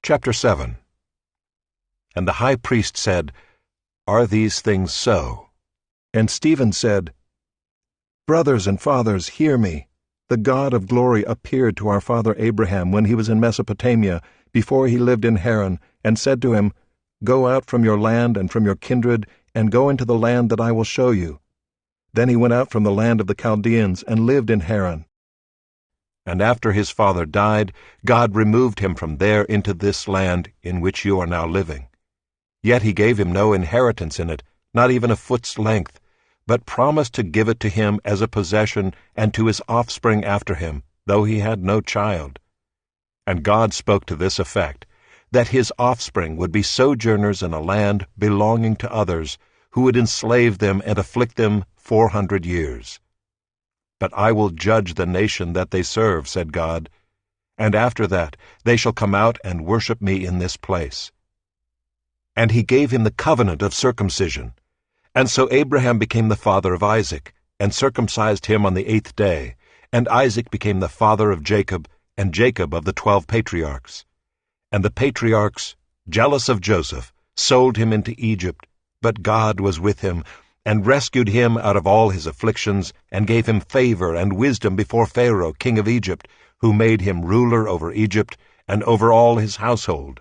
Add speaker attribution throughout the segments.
Speaker 1: Chapter 7. And the high priest said, Are these things so? And Stephen said, Brothers and fathers, hear me. The God of glory appeared to our father Abraham when he was in Mesopotamia, before he lived in Haran, and said to him, Go out from your land and from your kindred, and go into the land that I will show you. Then he went out from the land of the Chaldeans, and lived in Haran. And after his father died, God removed him from there into this land in which you are now living. Yet he gave him no inheritance in it, not even a foot's length, but promised to give it to him as a possession and to his offspring after him, though he had no child. And God spoke to this effect, that his offspring would be sojourners in a land belonging to others, who would enslave them and afflict them 400 years. But I will judge the nation that they serve, said God, and after that they shall come out and worship me in this place. And he gave him the covenant of circumcision. And so Abraham became the father of Isaac, and circumcised him on the 8th day, and Isaac became the father of Jacob, and Jacob of the 12 patriarchs. And the patriarchs, jealous of Joseph, sold him into Egypt, but God was with him, and rescued him out of all his afflictions, and gave him favor and wisdom before Pharaoh king of Egypt, who made him ruler over Egypt, and over all his household.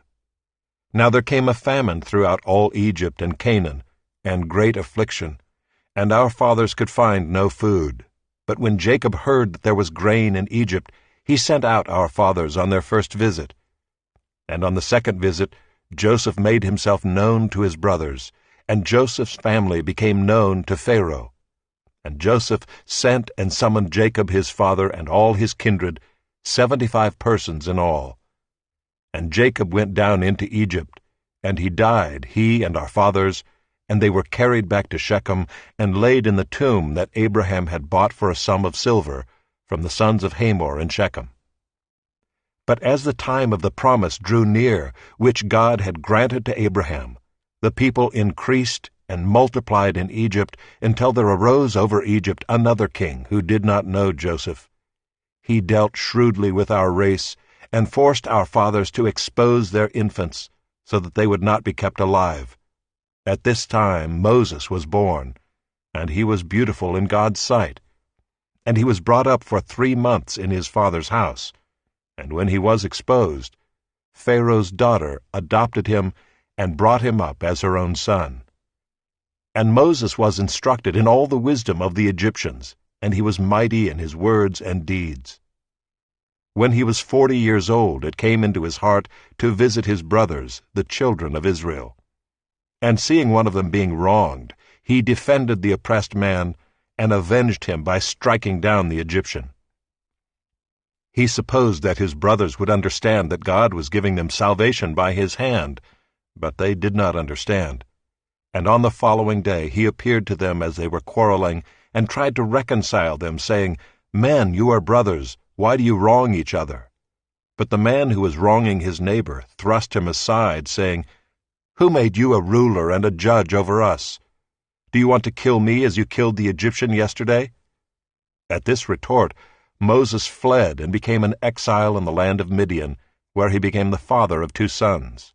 Speaker 1: Now there came a famine throughout all Egypt and Canaan, and great affliction, and our fathers could find no food. But when Jacob heard that there was grain in Egypt, he sent out our fathers on their first visit. And on the second visit, Joseph made himself known to his brothers, and Joseph's family became known to Pharaoh. And Joseph sent and summoned Jacob his father and all his kindred, 75 persons in all. And Jacob went down into Egypt, and he died, he and our fathers, and they were carried back to Shechem, and laid in the tomb that Abraham had bought for a sum of silver from the sons of Hamor in Shechem. But as the time of the promise drew near, which God had granted to Abraham, the people increased and multiplied in Egypt until there arose over Egypt another king who did not know Joseph. He dealt shrewdly with our race and forced our fathers to expose their infants so that they would not be kept alive. At this time Moses was born, and he was beautiful in God's sight. And he was brought up for 3 months in his father's house. And when he was exposed, Pharaoh's daughter adopted him and brought him up as her own son. And Moses was instructed in all the wisdom of the Egyptians, and he was mighty in his words and deeds. When he was 40 years old, it came into his heart to visit his brothers, the children of Israel. And seeing one of them being wronged, he defended the oppressed man and avenged him by striking down the Egyptian. He supposed that his brothers would understand that God was giving them salvation by his hand, but they did not understand. And on the following day he appeared to them as they were quarreling, and tried to reconcile them, saying, Men, you are brothers, why do you wrong each other? But the man who was wronging his neighbor thrust him aside, saying, Who made you a ruler and a judge over us? Do you want to kill me as you killed the Egyptian yesterday? At this retort, Moses fled and became an exile in the land of Midian, where he became the father of 2 sons.